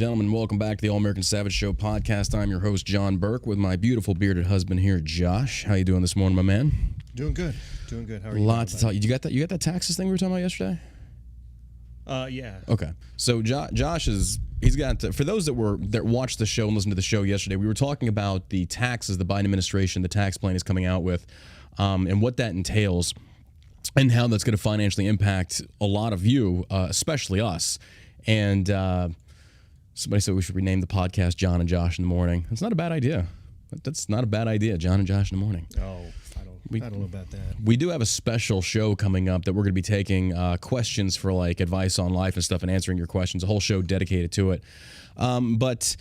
gentlemen. Welcome back to the All American Savage Show podcast. I'm your host, John Burke, with my beautiful bearded husband here, Josh. How you doing this morning, my man? Doing good. How are you? Lot to tell you. You got that taxes thing we were talking about yesterday? Yeah. Okay. So Josh he's got for those that watched the show and listened to the show yesterday, we were talking about the taxes the Biden administration, the tax plan is coming out with, and what that entails, and how that's going to financially impact a lot of you, especially us. And somebody said we should rename the podcast John and Josh in the Morning. It's not a bad idea. That's not a bad idea, John and Josh in the Morning. Oh, I don't know about that. We do have a special show coming up that we're going to be taking questions for like advice on life and stuff and answering your questions, a whole show dedicated to it. But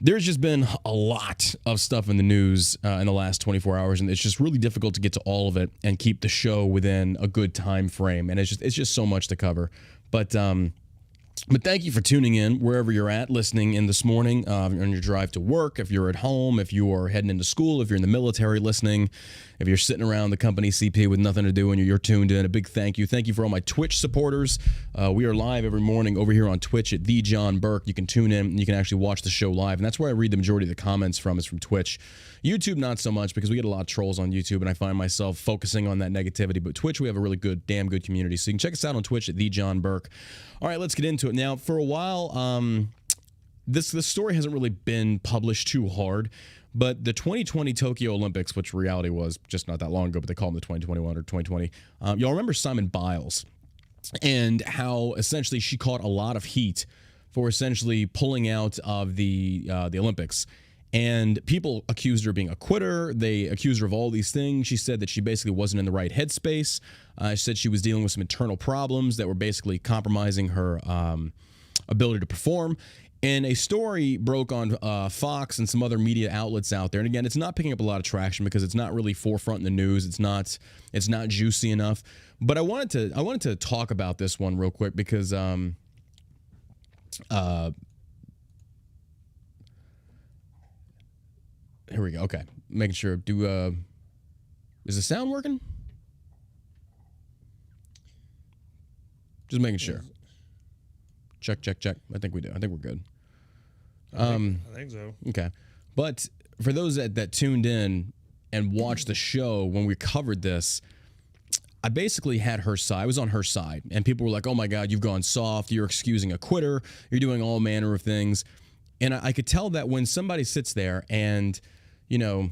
there's just been a lot of stuff in the news in the last 24 hours, and it's just really difficult to get to all of it and keep the show within a good time frame. And it's just so much to cover. But thank you for tuning in wherever you're at, listening in this morning on your drive to work, if you're at home, if you are heading into school, if you're in the military listening, if you're sitting around the company CP with nothing to do and you're tuned in, a big thank you. Thank you for all my Twitch supporters. We are live every morning over here on Twitch at The John Burke. You can tune in and you can actually watch the show live, and that's where I read the majority of the comments from is from Twitch. YouTube, not so much, because we get a lot of trolls on YouTube, and I find myself focusing on that negativity. But Twitch, we have a really damn good community. So you can check us out on Twitch at The John Burke. All right, let's get into it. Now, for a while, this story hasn't really been published too hard, but the 2020 Tokyo Olympics, which reality was just not that long ago, but they call them the 2021 or 2020. Y'all remember Simone Biles and how essentially she caught a lot of heat for essentially pulling out of the Olympics. And people accused her of being a quitter. They accused her of all these things. She said that she basically wasn't in the right headspace. She said she was dealing with some internal problems that were basically compromising her ability to perform. And a story broke on Fox and some other media outlets out there. And again, it's not picking up a lot of traction because it's not really forefront in the news. It's not juicy enough. But I wanted to talk about this one real quick because here we go. Okay. Making sure. Is the sound working? Just making sure. Check. I think we do. I think we're good. I think so. Okay. But for those that tuned in and watched the show when we covered this, I basically had her side. I was on her side. And people were like, oh my God, you've gone soft. You're excusing a quitter. You're doing all manner of things. And I could tell that when somebody sits there and, you know,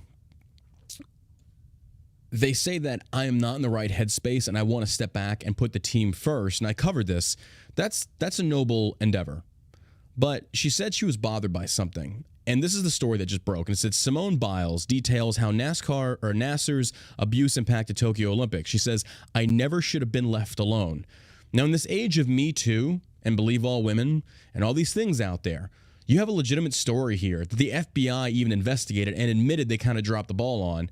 they say that I am not in the right headspace and I want to step back and put the team first, and I covered this, that's a noble endeavor. But she said she was bothered by something. And this is the story that just broke. And it said Simone Biles details how Nasser's abuse impacted Tokyo Olympics. She says, I never should have been left alone. Now, in this age of Me Too and Believe All Women and all these things out there, you have a legitimate story here that the FBI even investigated and admitted they kind of dropped the ball on.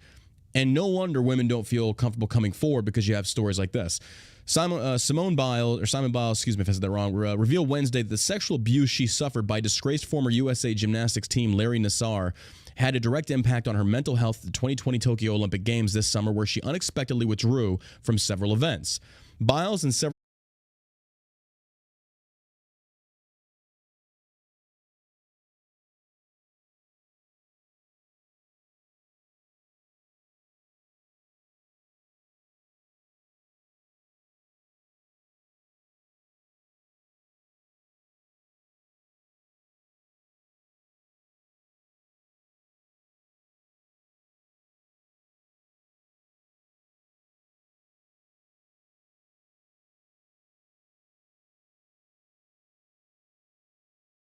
And no wonder women don't feel comfortable coming forward because you have stories like this. Simone Biles, excuse me if I said that wrong, revealed Wednesday that the sexual abuse she suffered by disgraced former USA gymnastics team Larry Nassar had a direct impact on her mental health at the 2020 Tokyo Olympic Games this summer, where she unexpectedly withdrew from several events. Biles and several